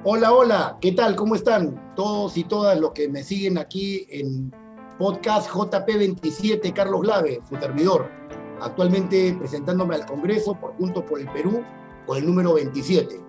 Hola, hola, ¿qué tal? ¿Cómo están todos y todas los que me siguen aquí en podcast JP27, Carlos Lave, su servidor, actualmente presentándome al Congreso por Juntos por el Perú con el número 27.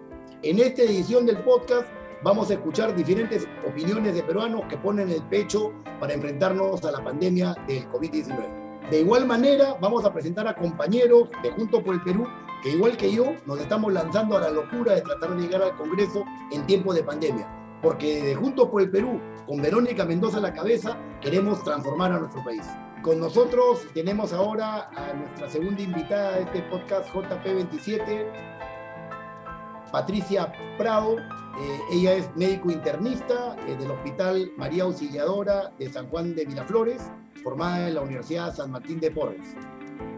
En esta edición del podcast vamos a escuchar diferentes opiniones de peruanos que ponen el pecho para enfrentarnos a la pandemia del COVID-19. De igual manera, vamos a presentar a compañeros de Juntos por el Perú que, igual que yo, nos estamos lanzando a la locura de tratar de llegar al Congreso en tiempos de pandemia. Porque de Juntos por el Perú, con Verónica Mendoza a la cabeza, queremos transformar a nuestro país. Con nosotros tenemos ahora a nuestra segunda invitada de este podcast JP27, Patricia Prado. Ella es médico internista del Hospital María Auxiliadora de San Juan de Miraflores, formada en la Universidad San Martín de Porres.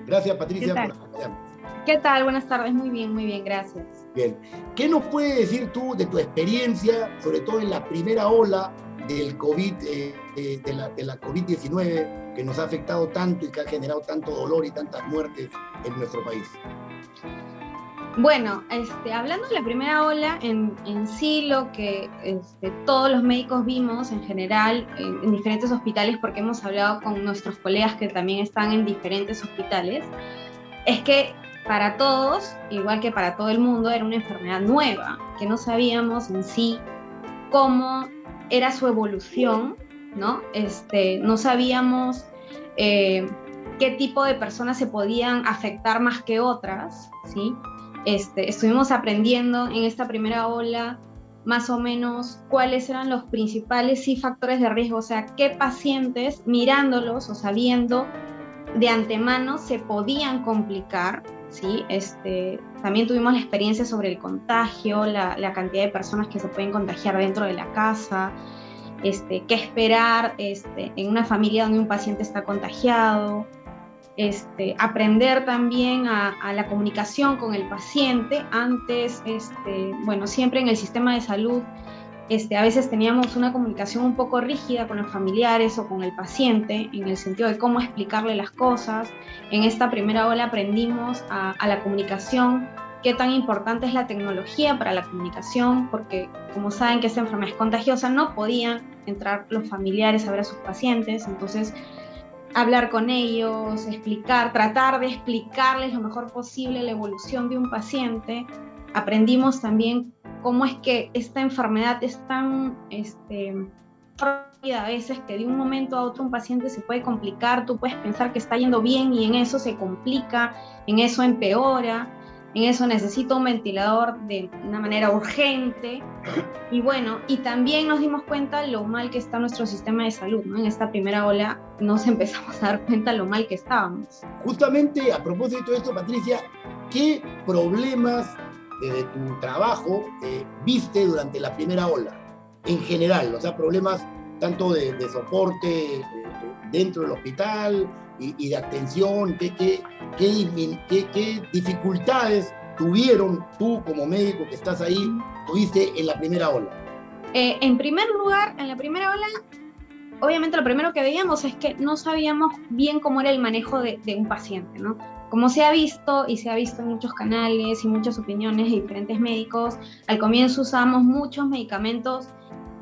Gracias, Patricia, por acompañarnos. ¿Qué tal? Buenas tardes, muy bien, gracias. Bien. ¿Qué nos puedes decir tú de tu experiencia, sobre todo en la primera ola del COVID, de la COVID-19, que nos ha afectado tanto y que ha generado tanto dolor y tantas muertes en nuestro país? Bueno, hablando de la primera ola, en sí lo que todos los médicos vimos en general en diferentes hospitales, porque hemos hablado con nuestros colegas que también están en diferentes hospitales, es que para todos, igual que para todo el mundo, era una enfermedad nueva, que no sabíamos en sí cómo era su evolución, ¿no? No sabíamos qué tipo de personas se podían afectar más que otras, ¿sí? Estuvimos aprendiendo en esta primera ola más o menos cuáles eran los principales factores de riesgo, o sea, qué pacientes, mirándolos o sabiendo de antemano, se podían complicar, ¿sí? También tuvimos la experiencia sobre el contagio, la cantidad de personas que se pueden contagiar dentro de la casa, qué esperar en una familia donde un paciente está contagiado, aprender también a la comunicación con el paciente. Antes, bueno, siempre en el sistema de salud, a veces teníamos una comunicación un poco rígida con los familiares o con el paciente, en el sentido de cómo explicarle las cosas. En esta primera ola aprendimos a la comunicación, qué tan importante es la tecnología para la comunicación, porque como saben que esta enfermedad es contagiosa, no podían entrar los familiares a ver a sus pacientes, entonces hablar con ellos, tratar de explicarles lo mejor posible la evolución de un paciente. Aprendimos también cómo es que esta enfermedad es tan rápida a veces, que de un momento a otro un paciente se puede complicar. Tú puedes pensar que está yendo bien y en eso se complica, en eso empeora, en eso necesita un ventilador de una manera urgente. Y bueno, y también nos dimos cuenta lo mal que está nuestro sistema de salud, ¿no? En esta primera ola nos empezamos a dar cuenta lo mal que estábamos. Justamente a propósito de esto, Patricia, ¿qué problemas de tu trabajo viste durante la primera ola? En general, o sea, problemas tanto de soporte dentro del hospital y de atención. ¿Qué dificultades tuvieron tú como médico que estás ahí, tuviste en la primera ola? En primer lugar, en la primera ola, obviamente lo primero que veíamos es que no sabíamos bien cómo era el manejo de un paciente, ¿no? Como se ha visto y se ha visto en muchos canales y muchas opiniones de diferentes médicos, al comienzo usábamos muchos medicamentos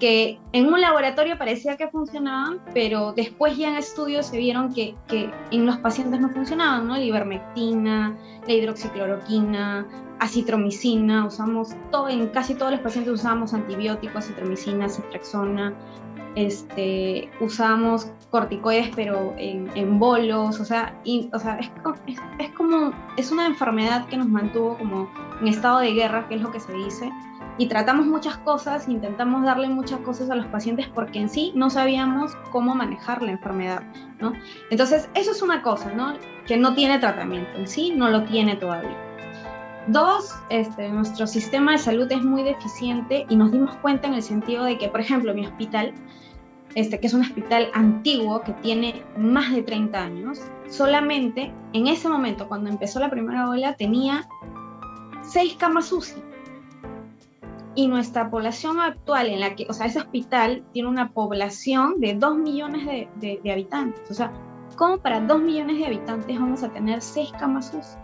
que en un laboratorio parecía que funcionaban, pero después ya en estudios se vieron que en los pacientes no funcionaban, ¿no? La ivermectina, la hidroxicloroquina, acitromicina, en casi todos los pacientes usábamos antibióticos, acitromicina, ceftriaxona, usábamos corticoides, pero en bolos, es una enfermedad que nos mantuvo como en estado de guerra, que es lo que se dice, y tratamos muchas cosas, intentamos darle muchas cosas a los pacientes porque en sí no sabíamos cómo manejar la enfermedad, ¿no? Entonces, eso es una cosa, ¿no? Que no tiene tratamiento, en sí no lo tiene todavía. Dos, nuestro sistema de salud es muy deficiente y nos dimos cuenta en el sentido de que, por ejemplo, mi hospital, que es un hospital antiguo que tiene más de 30 años, solamente en ese momento, cuando empezó la primera ola, tenía 6 camas UCI. Y nuestra población actual, ese hospital tiene una población de 2 millones de habitantes. O sea, ¿cómo para 2 millones de habitantes vamos a tener 6 camas UCI?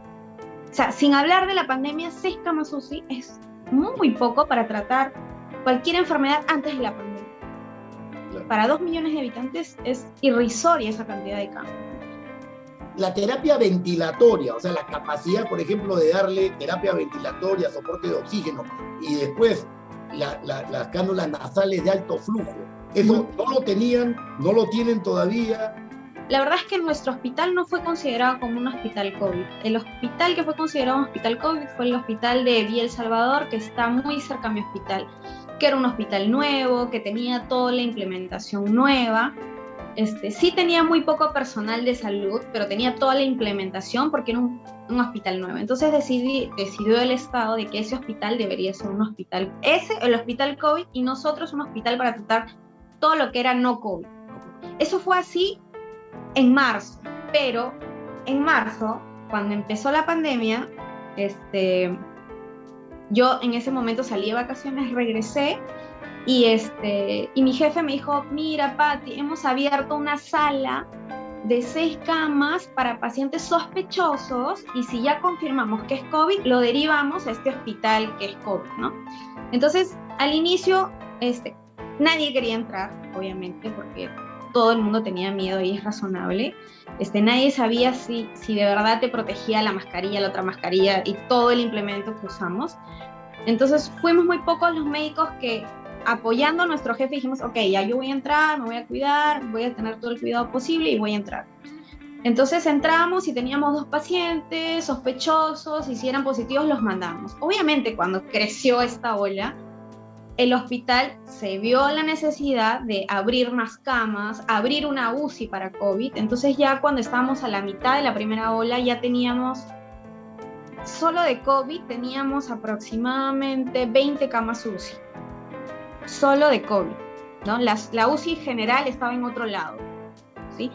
O sea, sin hablar de la pandemia, 6 camas UCI es muy poco para tratar cualquier enfermedad antes de la pandemia. Claro. Para 2 millones de habitantes es irrisoria esa cantidad de camas. La terapia ventilatoria, o sea, la capacidad, por ejemplo, de darle terapia ventilatoria, soporte de oxígeno, y después las cánulas nasales de alto flujo, eso no lo tenían, no lo tienen todavía. La verdad es que nuestro hospital no fue considerado como un hospital COVID. El hospital que fue considerado un hospital COVID fue el hospital de Villa El Salvador, que está muy cerca a mi hospital, que era un hospital nuevo, que tenía toda la implementación nueva. Sí tenía muy poco personal de salud, pero tenía toda la implementación porque era un hospital nuevo. Entonces decidió el Estado de que ese hospital debería ser un hospital, el hospital COVID, y nosotros un hospital para tratar todo lo que era no COVID. Eso fue así en marzo, pero en marzo, cuando empezó la pandemia, yo en ese momento salí de vacaciones, regresé, y mi jefe me dijo, mira, Pati, hemos abierto una sala de 6 camas para pacientes sospechosos, y si ya confirmamos que es COVID, lo derivamos a este hospital que es COVID, ¿no? Entonces, al inicio, nadie quería entrar, obviamente, porque todo el mundo tenía miedo y es razonable. Nadie sabía si de verdad te protegía la mascarilla, la otra mascarilla y todo el implemento que usamos. Entonces, fuimos muy pocos los médicos que, apoyando a nuestro jefe, dijimos, ok, ya yo voy a entrar, me voy a cuidar, voy a tener todo el cuidado posible y voy a entrar. Entonces entramos y teníamos 2 pacientes sospechosos, y si eran positivos los mandamos. Obviamente, cuando creció esta ola, el hospital se vio la necesidad de abrir más camas, abrir una UCI para COVID. Entonces ya cuando estábamos a la mitad de la primera ola, ya teníamos, solo de COVID, teníamos aproximadamente 20 camas UCI. Solo de COVID, ¿no? La UCI general estaba en otro lado, ¿sí?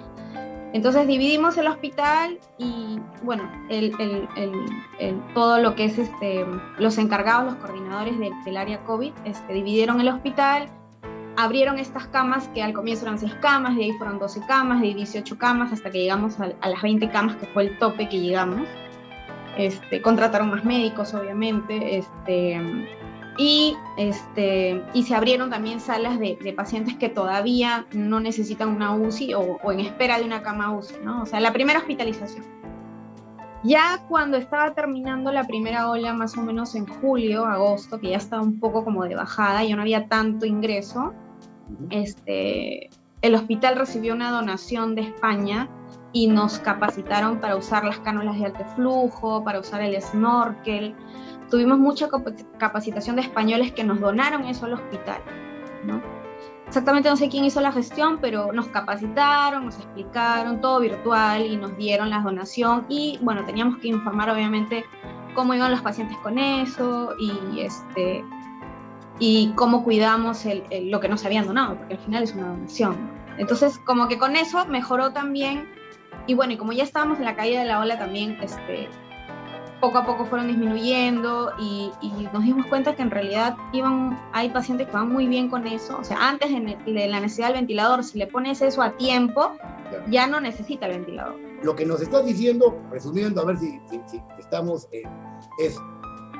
Entonces dividimos el hospital y, bueno, todo lo que es los encargados, los coordinadores del área COVID, dividieron el hospital, abrieron estas camas que al comienzo eran 6 camas, de ahí fueron 12 camas, de ahí 18 camas, hasta que llegamos a las 20 camas, que fue el tope que llegamos. Contrataron más médicos, obviamente, y se abrieron también salas de pacientes que todavía no necesitan una UCI o en espera de una cama UCI, ¿no? O sea, la primera hospitalización. Ya cuando estaba terminando la primera ola, más o menos en julio, agosto, que ya estaba un poco como de bajada, ya no había tanto ingreso, el hospital recibió una donación de España y nos capacitaron para usar las cánulas de alto flujo, para usar el snorkel. Tuvimos mucha capacitación de españoles que nos donaron eso al hospital, ¿no? Exactamente no sé quién hizo la gestión, pero nos capacitaron, nos explicaron, todo virtual, y nos dieron la donación. Y bueno, teníamos que informar obviamente cómo iban los pacientes con eso, y cómo cuidamos lo que nos habían donado, porque al final es una donación, ¿no? Entonces, como que con eso mejoró también. Y bueno, y como ya estábamos en la caída de la ola también, poco a poco fueron disminuyendo, y nos dimos cuenta que en realidad hay pacientes que van muy bien con eso. O sea, antes de la necesidad del ventilador, si le pones eso a tiempo, ya no necesita el ventilador. Lo que nos estás diciendo, resumiendo, a ver si estamos, es,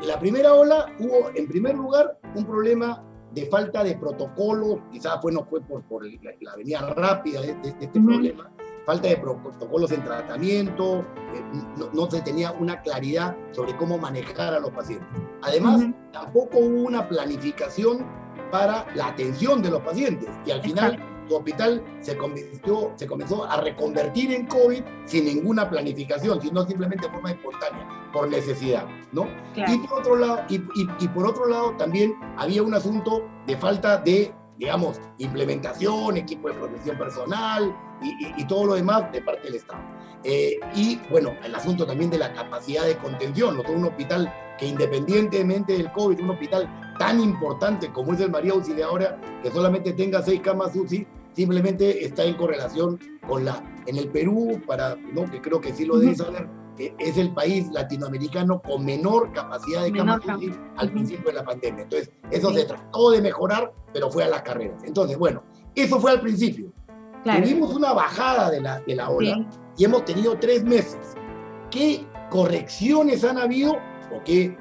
la primera ola hubo, en primer lugar, un problema de falta de protocolos, quizás no fue por la venida rápida de este problema, falta de protocolos en tratamiento, no se tenía una claridad sobre cómo manejar a los pacientes. Además, tampoco hubo una planificación para la atención de los pacientes, y al final tu hospital se comenzó a reconvertir en COVID sin ninguna planificación, sino simplemente de forma espontánea, por necesidad, ¿no? Claro. Y por otro lado también había un asunto de falta de, digamos, implementación, equipo de protección personal y todo lo demás de parte del Estado. Y bueno, el asunto también de la capacidad de contención, ¿no? Todo un hospital que, independientemente del COVID, un hospital tan importante como es el María Auxiliadora, que solamente tenga 6 camas UCI, simplemente está en correlación con en el Perú, ¿no? Que creo que sí lo deben saber, es el país latinoamericano con menor capacidad de camas UCI al principio de la pandemia. Entonces, eso se trató de mejorar, pero fue a las carreras. Entonces, bueno, eso fue al principio. Claro. Tuvimos una bajada de la ola, y hemos tenido 3 meses. ¿Qué correcciones han habido o qué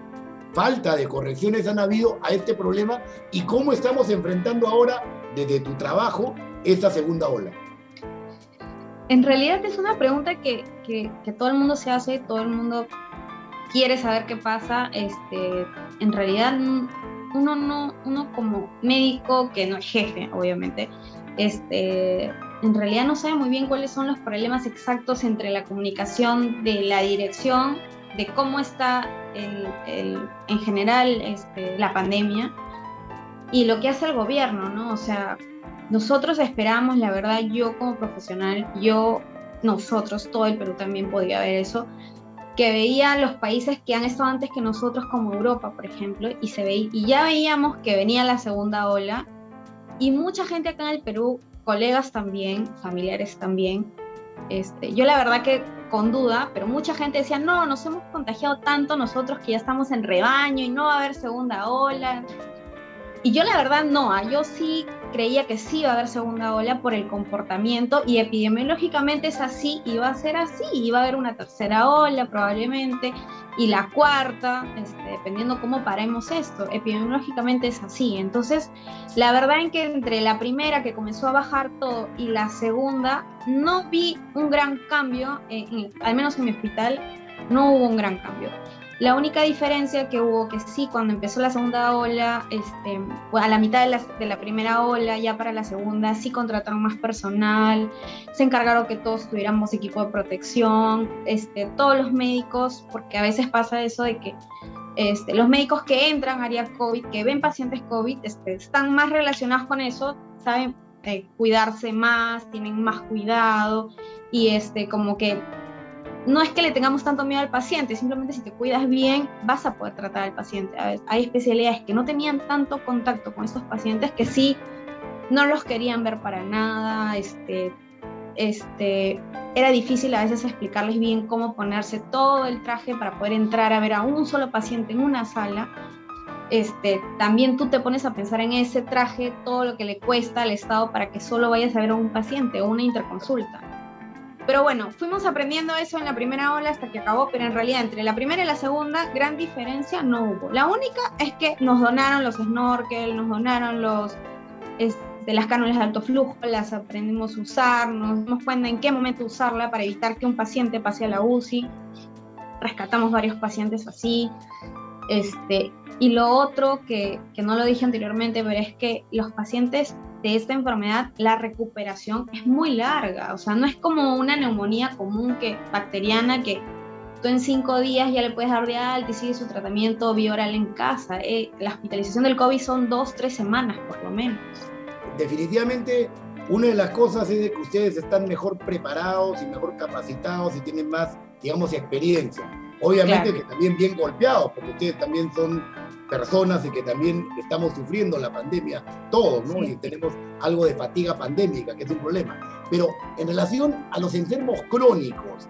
falta de correcciones han habido a este problema y cómo estamos enfrentando ahora, desde tu trabajo, esta segunda ola? En realidad es una pregunta que todo el mundo se hace, todo el mundo quiere saber qué pasa. En realidad uno como médico, que no es jefe, obviamente, en realidad no sabe muy bien cuáles son los problemas exactos entre la comunicación de la dirección, de cómo está en general la pandemia y lo que hace el gobierno, ¿no? O sea, nosotros esperamos, la verdad, yo como profesional, nosotros, todo el Perú también podía ver eso, que veía los países que han estado antes que nosotros, como Europa, por ejemplo, y ya veíamos que venía la segunda ola, y mucha gente acá en el Perú, colegas también, familiares también, yo la verdad que con duda, pero mucha gente decía, no, nos hemos contagiado tanto nosotros que ya estamos en rebaño y no va a haber segunda ola. Y yo la verdad no, yo sí creía que sí iba a haber segunda ola por el comportamiento, y epidemiológicamente es así, iba a ser así, iba a haber una tercera ola probablemente, y la cuarta, dependiendo cómo paremos esto, epidemiológicamente es así. Entonces, la verdad es que entre la primera, que comenzó a bajar todo, y la segunda, no vi un gran cambio, al menos en mi hospital, no hubo un gran cambio. La única diferencia que hubo, que sí, cuando empezó la segunda ola, a la mitad de la primera ola, ya para la segunda, sí contrataron más personal, se encargaron que todos tuviéramos equipo de protección, todos los médicos, porque a veces pasa eso de que los médicos que entran a área COVID, que ven pacientes COVID, están más relacionados con eso, saben cuidarse más, tienen más cuidado, y como que no es que le tengamos tanto miedo al paciente, simplemente si te cuidas bien vas a poder tratar al paciente. Hay especialidades que no tenían tanto contacto con estos pacientes que sí no los querían ver para nada, era difícil a veces explicarles bien cómo ponerse todo el traje para poder entrar a ver a un solo paciente en una sala. También tú te pones a pensar en ese traje, todo lo que le cuesta al Estado para que solo vayas a ver a un paciente o una interconsulta. Pero bueno, fuimos aprendiendo eso en la primera ola hasta que acabó, pero en realidad entre la primera y la segunda gran diferencia no hubo. La única es que nos donaron los snorkel, nos donaron las cánulas de alto flujo, las aprendimos a usar, nos dimos cuenta en qué momento usarla para evitar que un paciente pase a la UCI. Rescatamos varios pacientes así. Y lo otro que no lo dije anteriormente, pero es que los pacientes de esta enfermedad, la recuperación es muy larga. O sea, no es como una neumonía común, bacteriana, que tú en 5 días ya le puedes dar de alta y sigue su tratamiento vía oral en casa. La hospitalización del COVID son 2-3 semanas por lo menos. Definitivamente, una de las cosas es de que ustedes están mejor preparados y mejor capacitados y tienen más, digamos, experiencia. Obviamente, claro, que también bien golpeados, porque ustedes también son personas y que también estamos sufriendo la pandemia todos, ¿no? Sí. Y tenemos algo de fatiga pandémica, que es un problema. Pero en relación a los enfermos crónicos,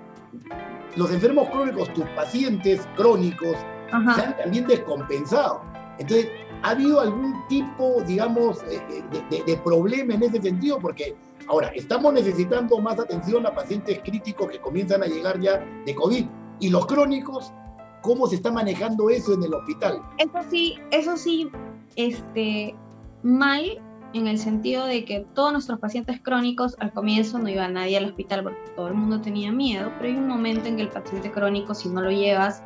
tus pacientes crónicos, ajá, se han también descompensado. Entonces, ¿ha habido algún tipo, digamos, de problema en ese sentido? Porque ahora estamos necesitando más atención a pacientes críticos que comienzan a llegar ya de COVID. Y los crónicos, ¿cómo se está manejando eso en el hospital? Eso sí, mal, en el sentido de que todos nuestros pacientes crónicos, al comienzo no iba nadie al hospital porque todo el mundo tenía miedo, pero hay un momento en que el paciente crónico, si no lo llevas,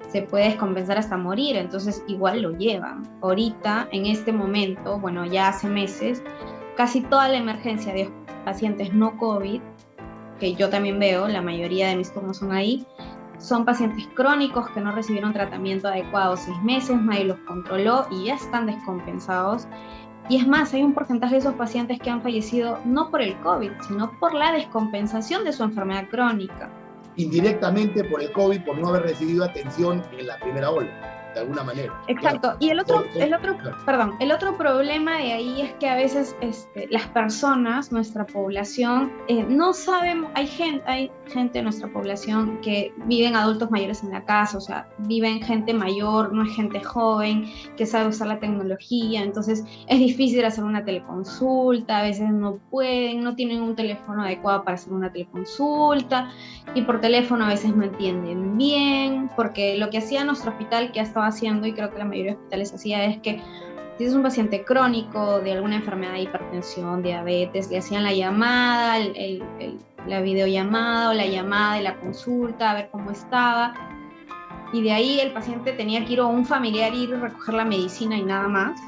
se puede descompensar hasta morir, entonces igual lo llevan. Ahorita, en este momento, bueno, ya hace meses, casi toda la emergencia de pacientes no COVID, que yo también veo, la mayoría de mis turnos son ahí, son pacientes crónicos que no recibieron tratamiento adecuado 6 meses, nadie los controló y ya están descompensados. Y es más, hay un porcentaje de esos pacientes que han fallecido no por el COVID, sino por la descompensación de su enfermedad crónica. Indirectamente por el COVID, por no haber recibido atención en la primera ola, de alguna manera. Exacto. Claro. Y el otro problema de ahí es que a veces las personas, nuestra población, no saben, hay gente de nuestra población que viven adultos mayores en la casa, o sea, viven gente mayor, no es gente joven, que sabe usar la tecnología, entonces es difícil hacer una teleconsulta, a veces no pueden, no tienen un teléfono adecuado para hacer una teleconsulta, y por teléfono a veces no entienden bien, porque lo que hacía nuestro hospital, que ha estado haciendo, y creo que la mayoría de hospitales hacía, es que si es un paciente crónico de alguna enfermedad de hipertensión, diabetes, le hacían la llamada, la videollamada o la llamada de la consulta, a ver cómo estaba, y de ahí el paciente tenía que ir a un familiar, ir a recoger la medicina y nada más.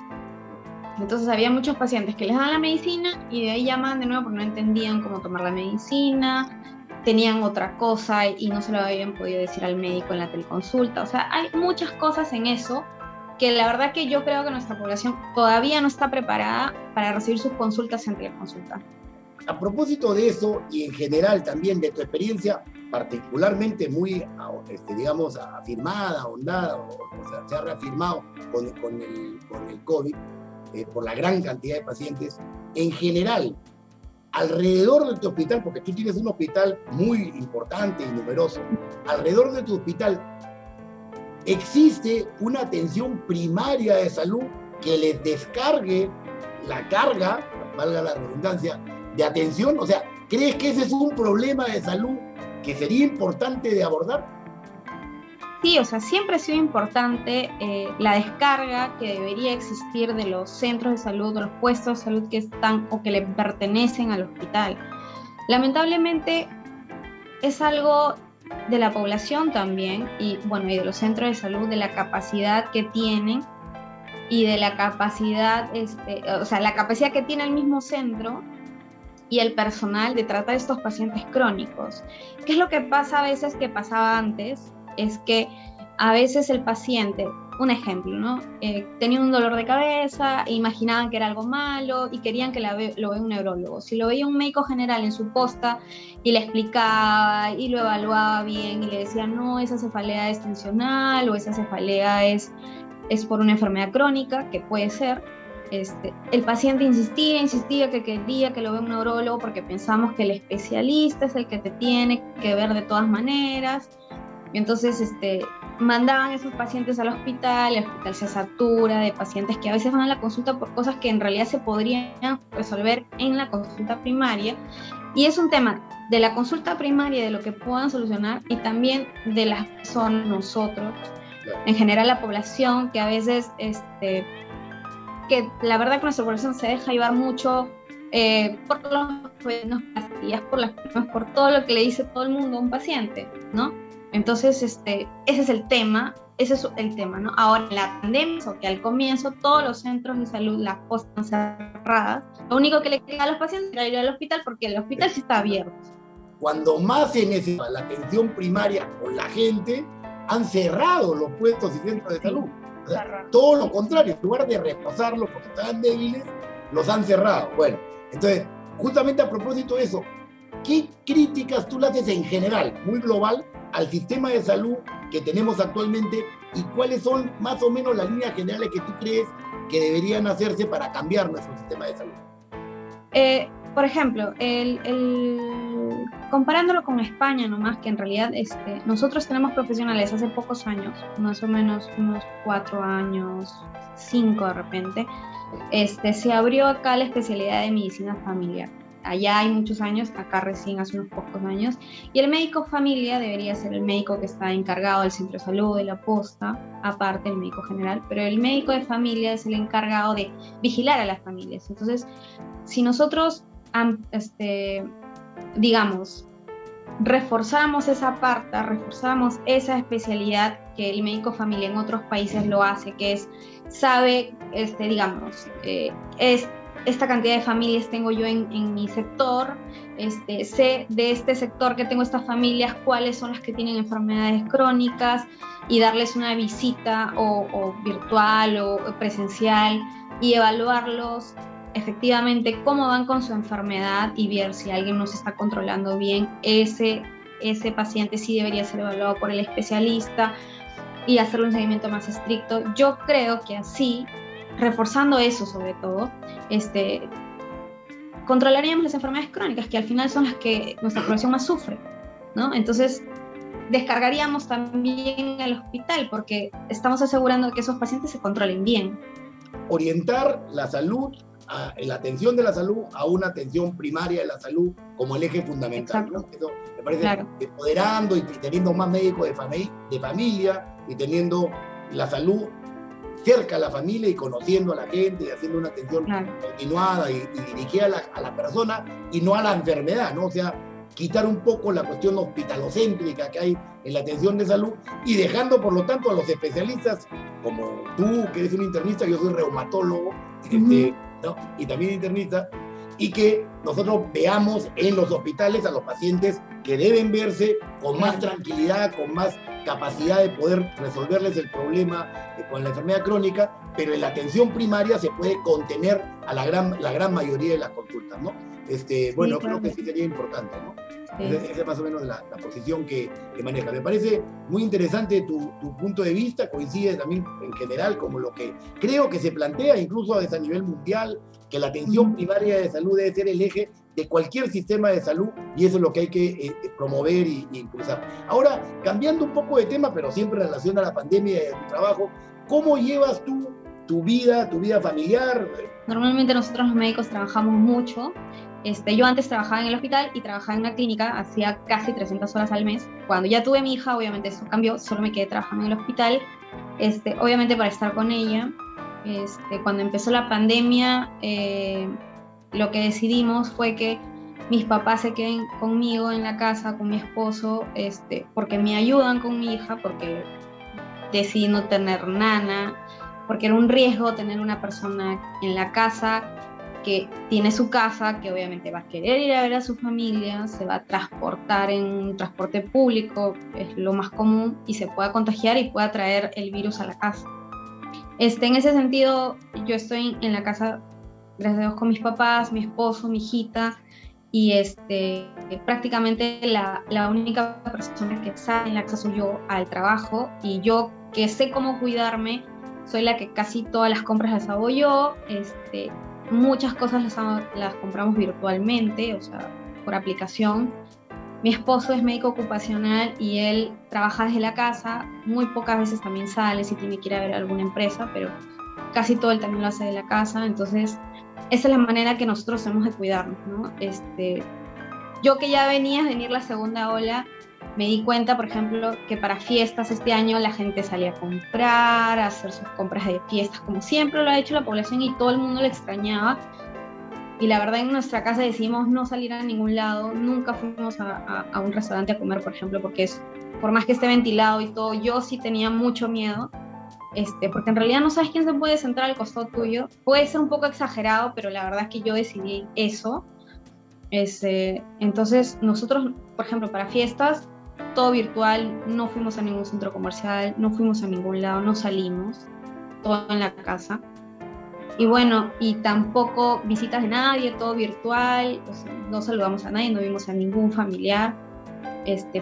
Entonces había muchos pacientes que les daban la medicina y de ahí llamaban de nuevo porque no entendían cómo tomar la medicina, tenían otra cosa y no se lo habían podido decir al médico en la teleconsulta. O sea, hay muchas cosas en eso que la verdad que yo creo que nuestra población todavía no está preparada para recibir sus consultas en teleconsulta. A propósito de eso, y en general también de tu experiencia, particularmente muy, digamos, afirmada, ahondada, o sea, se ha reafirmado con el COVID, por la gran cantidad de pacientes, en general, alrededor de tu hospital, porque tú tienes un hospital muy importante y numeroso, alrededor de tu hospital, ¿existe una atención primaria de salud que les descargue la carga, valga la redundancia, de atención? O sea, ¿crees que ese es un problema de salud que sería importante de abordar? Sí, o sea, siempre ha sido importante la descarga que debería existir de los centros de salud, de los puestos de salud que están o que le pertenecen al hospital. Lamentablemente es algo de la población también, y bueno, y de los centros de salud, de la capacidad que tienen y de la capacidad, o sea, la capacidad que tiene el mismo centro y el personal de tratar a estos pacientes crónicos. ¿Qué es lo que pasa a veces que pasaba antes? Es que a veces el paciente, un ejemplo, ¿no? Tenía un dolor de cabeza, e imaginaban que era algo malo y querían que lo vea un neurólogo. Si lo veía un médico general en su posta y le explicaba y lo evaluaba bien y le decía, no, esa cefalea es tensional o esa cefalea es por una enfermedad crónica, que puede ser, el paciente insistía que quería que lo vea un neurólogo porque pensamos que el especialista es el que te tiene que ver de todas maneras. Y entonces mandaban a esos pacientes al hospital, el hospital se satura de pacientes que a veces van a la consulta por cosas que en realidad se podrían resolver en la consulta primaria. Y es un tema de la consulta primaria, de lo que puedan solucionar, y también de las personas, nosotros, en general la población, que a veces, que la verdad que nuestra población se deja llevar mucho por los buenos pastillas, por todo lo que le dice todo el mundo a un paciente, ¿no? Entonces, ese es el tema, ¿no? Ahora, en la pandemia, o que al comienzo todos los centros de salud, las postas cerradas, lo único que le queda a los pacientes era ir al hospital porque el hospital sí está abierto. Cuando más se necesita la atención primaria con la gente, han cerrado los puestos y centros de salud. O sea, todo lo contrario, en lugar de reforzarlos porque estaban débiles, los han cerrado. Bueno, entonces, justamente a propósito de eso, ¿qué críticas tú le haces en general, muy global, al sistema de salud que tenemos actualmente, y cuáles son más o menos las líneas generales que tú crees que deberían hacerse para cambiar nuestro sistema de salud? Por ejemplo, comparándolo con España nomás, que en realidad nosotros tenemos profesionales hace pocos años, más o menos unos 4 años, 5 de repente, se abrió acá la especialidad de medicina familiar. Allá hay muchos años, acá recién hace unos pocos años, y el médico familia debería ser el médico que está encargado del centro de salud, de la posta, aparte del médico general, pero el médico de familia es el encargado de vigilar a las familias. Entonces, si nosotros, digamos, reforzamos esa parte, reforzamos esa especialidad que el médico familia en otros países lo hace, que es, sabe, digamos, esta cantidad de familias tengo yo en mi sector, sé de este sector que tengo estas familias, cuáles son las que tienen enfermedades crónicas, y darles una visita o virtual o presencial y evaluarlos efectivamente cómo van con su enfermedad y ver si alguien no se está controlando bien. Ese paciente sí debería ser evaluado por el especialista y hacerle un seguimiento más estricto. Yo creo que así, reforzando eso sobre todo, controlaríamos las enfermedades crónicas, que al final son las que nuestra población más sufre, ¿no? Entonces, descargaríamos también al hospital porque estamos asegurando que esos pacientes se controlen bien. Orientar la salud, la atención de la salud a una atención primaria de la salud como el eje fundamental, ¿no? Eso me parece, claro, empoderando y teniendo más médicos de familia y teniendo la salud cerca a la familia y conociendo a la gente y haciendo una atención continuada y dirigida a la persona y no a la enfermedad, ¿no? O sea, quitar un poco la cuestión hospitalocéntrica que hay en la atención de salud y dejando, por lo tanto, a los especialistas, como tú, que eres un internista, yo soy reumatólogo, ¿no? Y también internista, y que nosotros veamos en los hospitales a los pacientes que deben verse con más tranquilidad, con más capacidad de poder resolverles el problema con la enfermedad crónica, pero en la atención primaria se puede contener a la gran mayoría de las consultas, ¿no? Bueno, creo que sí sería importante, ¿no? Esa es más o menos la posición que maneja. Me parece muy interesante tu punto de vista, coincide también en general como lo que creo que se plantea incluso a nivel mundial, que la atención primaria de salud debe ser el eje de cualquier sistema de salud y eso es lo que hay que promover y impulsar. Ahora, cambiando un poco de tema, pero siempre en relación a la pandemia y a tu trabajo, ¿cómo llevas tú tu vida familiar? Normalmente nosotros los médicos trabajamos mucho. Yo antes trabajaba en el hospital y trabajaba en una clínica, hacía casi 300 horas al mes. Cuando ya tuve mi hija, obviamente eso cambió, solo me quedé trabajando en el hospital, obviamente para estar con ella. Cuando empezó la pandemia, lo que decidimos fue que mis papás se queden conmigo en la casa, con mi esposo, porque me ayudan con mi hija, porque decidí no tener nana, porque era un riesgo tener una persona en la casa que tiene su casa, que obviamente va a querer ir a ver a su familia, se va a transportar en un transporte público, es lo más común, y se pueda contagiar y pueda traer el virus a la casa. En ese sentido, yo estoy en la casa, gracias a Dios, con mis papás, mi esposo, mi hijita, y prácticamente la única persona que sale en la casa soy yo al trabajo, y yo que sé cómo cuidarme, soy la que casi todas las compras las hago yo, muchas cosas las compramos virtualmente, o sea, por aplicación. Mi esposo es médico ocupacional y él trabaja desde la casa, muy pocas veces también sale si tiene que ir a ver alguna empresa, pero casi todo él también lo hace de la casa, entonces esa es la manera que nosotros tenemos de cuidarnos, ¿no? Yo que ya venía a venir la segunda ola, me di cuenta, por ejemplo, que para fiestas este año la gente salía a comprar, a hacer sus compras de fiestas, como siempre lo ha hecho la población y todo el mundo lo extrañaba. Y la verdad, en nuestra casa decidimos no salir a ningún lado, nunca fuimos a un restaurante a comer, por ejemplo, porque por más que esté ventilado y todo, yo sí tenía mucho miedo, porque en realidad no sabes quién se puede sentar al costado tuyo. Puede ser un poco exagerado, pero la verdad es que yo decidí eso. Entonces, nosotros, por ejemplo, para fiestas, todo virtual, no fuimos a ningún centro comercial, no fuimos a ningún lado, no salimos, todo en la casa. Y bueno, y tampoco visitas de nadie, todo virtual, o sea, no saludamos a nadie, no vimos a ningún familiar.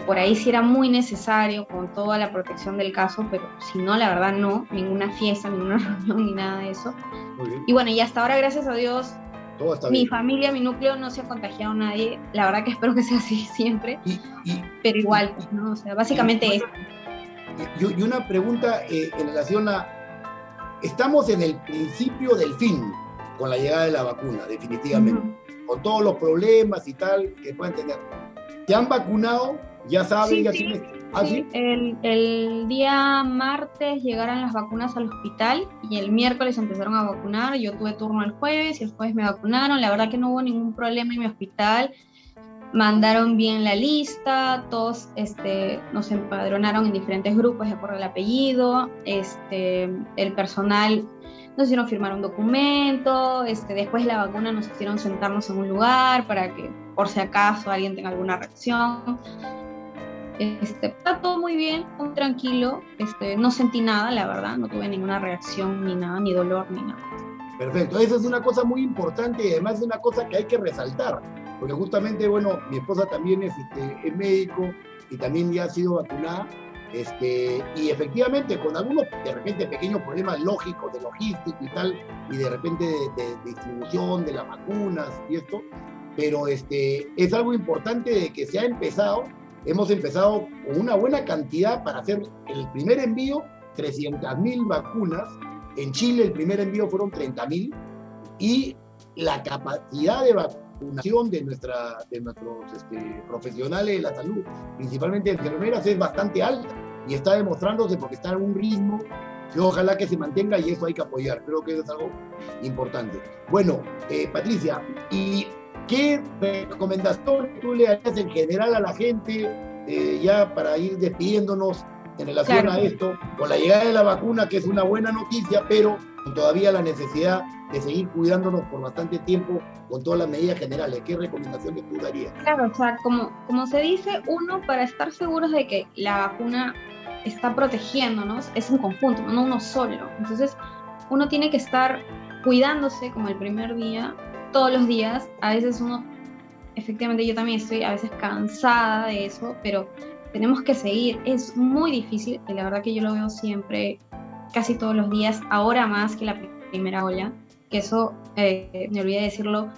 Por ahí sí era muy necesario con toda la protección del caso, pero si no, la verdad no, ninguna fiesta, ninguna reunión, ni nada de eso. Y bueno, y hasta ahora, gracias a Dios, todo está bien. Mi familia, mi núcleo no se ha contagiado a nadie, la verdad que espero que sea así siempre, pero igual, pues, ¿no? O sea, básicamente eso. Y una pregunta en relación a, estamos en el principio del fin con la llegada de la vacuna, definitivamente, con todos los problemas y tal que pueden tener. ¿Te han vacunado? ¿Ya saben? Sí, ¿Ya sí, tienes? sí. El día martes llegaron las vacunas al hospital y el miércoles empezaron a vacunar. Yo tuve turno el jueves y el jueves me vacunaron. La verdad que no hubo ningún problema en mi hospital. Mandaron bien la lista, todos nos empadronaron en diferentes grupos de acuerdo al apellido. El personal nos hicieron firmar un documento. Después de la vacuna nos hicieron sentarnos en un lugar para que por si acaso alguien tenga alguna reacción. Está todo muy bien, muy tranquilo, no sentí nada, la verdad, no tuve ninguna reacción ni nada, ni dolor, ni nada. Perfecto, eso es una cosa muy importante y además es una cosa que hay que resaltar, porque justamente, bueno, mi esposa también es médico y también ya ha sido vacunada, y efectivamente con algunos, de repente, pequeños problemas lógicos de logística y tal, y de repente de distribución de las vacunas y esto, pero es algo importante de que se ha empezado. Hemos empezado con una buena cantidad para hacer el primer envío, 300.000 vacunas. En Chile el primer envío fueron 30.000 y la capacidad de vacunación de nuestros profesionales de la salud, principalmente enfermeras, es bastante alta y está demostrándose porque está en un ritmo y ojalá que se mantenga, y eso hay que apoyar. Creo que eso es algo importante. Bueno, Patricia, ¿y qué recomendación tú le harías en general a la gente, ya para ir despidiéndonos en relación a esto, con la llegada de la vacuna, que es una buena noticia, pero con todavía la necesidad de seguir cuidándonos por bastante tiempo con todas las medidas generales? ¿Qué recomendaciones tú darías? Claro, o sea, como se dice, uno, para estar seguros de que la vacuna está protegiéndonos, es un conjunto, no uno solo. Entonces, uno tiene que estar cuidándose como el primer día, todos los días. A veces uno, efectivamente yo también estoy a veces cansada de eso, pero tenemos que seguir. Es muy difícil, y la verdad que yo lo veo siempre, casi todos los días, ahora más que la primera ola, que eso, me olvidé de decirlo.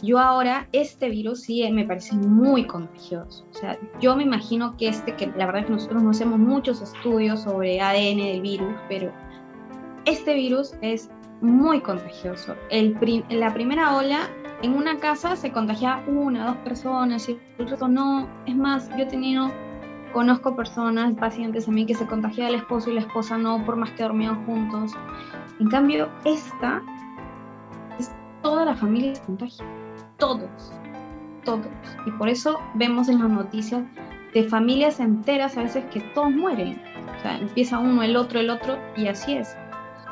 Yo ahora, este virus sí me parece muy contagioso. O sea, yo me imagino que que la verdad es que nosotros no hacemos muchos estudios sobre ADN del virus, pero este virus es muy contagioso. En la primera ola, en una casa se contagia 1 o 2 personas y el resto no. Es más, conozco personas, pacientes a mí, que se contagia el esposo y la esposa no, por más que dormían juntos. En cambio, toda la familia se contagia. Todos. Y por eso vemos en las noticias de familias enteras a veces que todos mueren. O sea, empieza uno, el otro, y así es.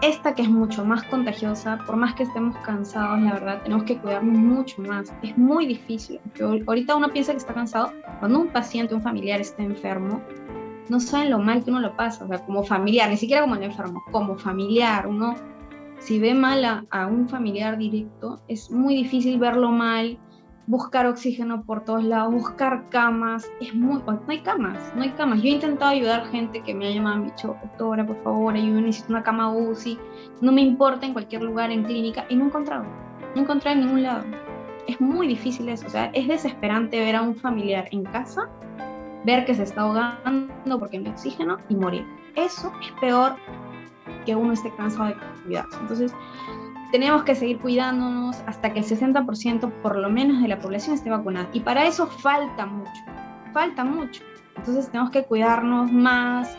Esta, que es mucho más contagiosa, por más que estemos cansados, la verdad, tenemos que cuidarnos mucho más. Es muy difícil. Ahorita uno piensa que está cansado. Cuando un paciente, un familiar está enfermo, no saben lo mal que uno lo pasa. O sea, como familiar, ni siquiera como el enfermo, como familiar, uno, si ve mal a un familiar directo, es muy difícil verlo mal, buscar oxígeno por todos lados, buscar camas. No hay camas. Yo he intentado ayudar gente que me ha llamado y me ha dicho, doctora, por favor, ayúdame, necesito una cama UCI, no me importa, en cualquier lugar, en clínica, y no he encontrado en ningún lado. Es muy difícil eso. O sea, es desesperante ver a un familiar en casa, ver que se está ahogando porque no hay oxígeno y morir. Eso es peor que uno esté cansado de cuidarse. Entonces, tenemos que seguir cuidándonos hasta que el 60% por lo menos de la población esté vacunada. Y para eso falta mucho. Entonces tenemos que cuidarnos más,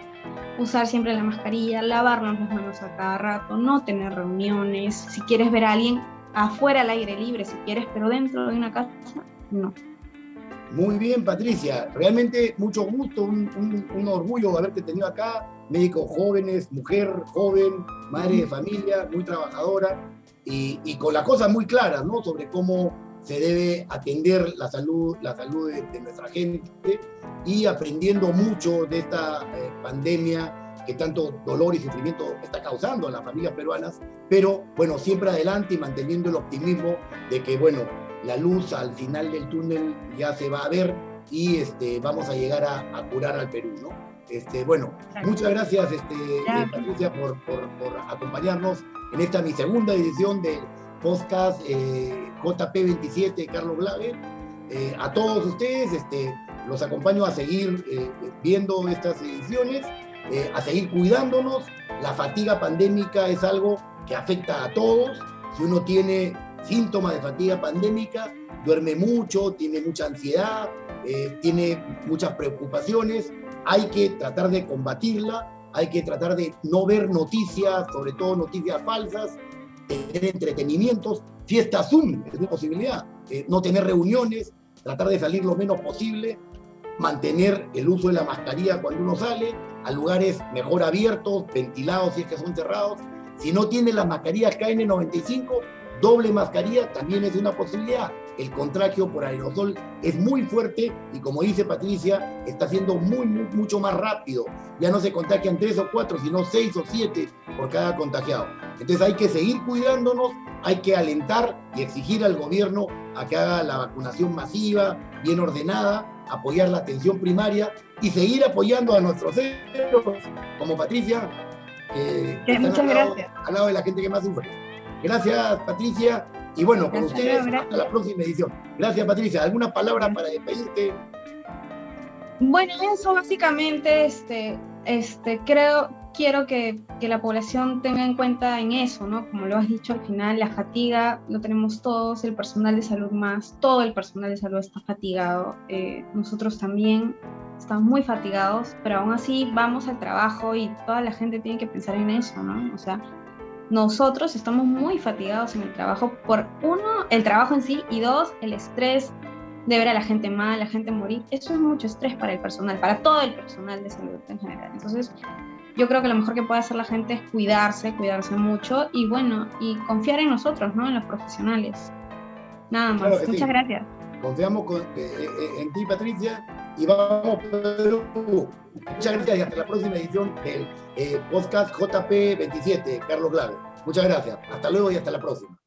usar siempre la mascarilla, lavarnos las manos a cada rato, no tener reuniones. Si quieres ver a alguien afuera al aire libre, si quieres, pero dentro de una casa, no. Muy bien, Patricia. Realmente mucho gusto, un orgullo haberte tenido acá. Médicos jóvenes, mujer joven, madre de familia, muy trabajadora y con las cosas muy claras, ¿no? Sobre cómo se debe atender la salud de nuestra gente, y aprendiendo mucho de esta pandemia que tanto dolor y sufrimiento está causando a las familias peruanas, pero bueno, siempre adelante y manteniendo el optimismo de que, bueno, la luz al final del túnel ya se va a ver y vamos a llegar a curar al Perú, ¿no? Bueno, muchas gracias, Patricia, por acompañarnos en esta mi segunda edición del podcast JP27 Carlos Glave. A todos ustedes, los acompaño a seguir viendo estas ediciones, a seguir cuidándonos. La fatiga pandémica es algo que afecta a todos. Si uno tiene síntomas de fatiga pandémica, duerme mucho, tiene mucha ansiedad, tiene muchas preocupaciones, hay que tratar de combatirla, hay que tratar de no ver noticias, sobre todo noticias falsas, tener entretenimientos, fiestas Zoom, es una posibilidad, no tener reuniones, tratar de salir lo menos posible, mantener el uso de la mascarilla cuando uno sale, a lugares mejor abiertos, ventilados si es que son cerrados. Si no tiene las mascarillas KN95, doble mascarilla también es una posibilidad. El contagio por aerosol es muy fuerte y, como dice Patricia, está siendo mucho más rápido. Ya no se contagian 3 o 4, sino 6 o 7 por cada contagiado. Entonces hay que seguir cuidándonos, hay que alentar y exigir al gobierno a que haga la vacunación masiva, bien ordenada, apoyar la atención primaria y seguir apoyando a nuestros héroes como Patricia, que muchas gracias. Al lado de la gente que más sufre. Gracias, Patricia. Y bueno, con ustedes, hasta la próxima edición. Gracias, Patricia. ¿Alguna palabra para despedirte? Bueno, eso básicamente, quiero que la población tenga en cuenta en eso, ¿no? Como lo has dicho, al final la fatiga lo tenemos todos, el personal de salud más, todo el personal de salud está fatigado, nosotros también estamos muy fatigados, pero aún así vamos al trabajo y toda la gente tiene que pensar en eso, ¿no? O sea, nosotros estamos muy fatigados en el trabajo por, uno, el trabajo en sí, y dos, el estrés de ver a la gente mal, la gente morir. Eso es mucho estrés para el personal, para todo el personal de salud en general. Entonces, yo creo que lo mejor que puede hacer la gente es cuidarse mucho y bueno, y confiar en nosotros, ¿no? En los profesionales. Nada más. Claro que Muchas sí. gracias. Confiamos en ti, Patricia, y vamos, Perú. Muchas gracias y hasta la próxima edición del podcast JP27, Carlos Glave. Muchas gracias. Hasta luego y hasta la próxima.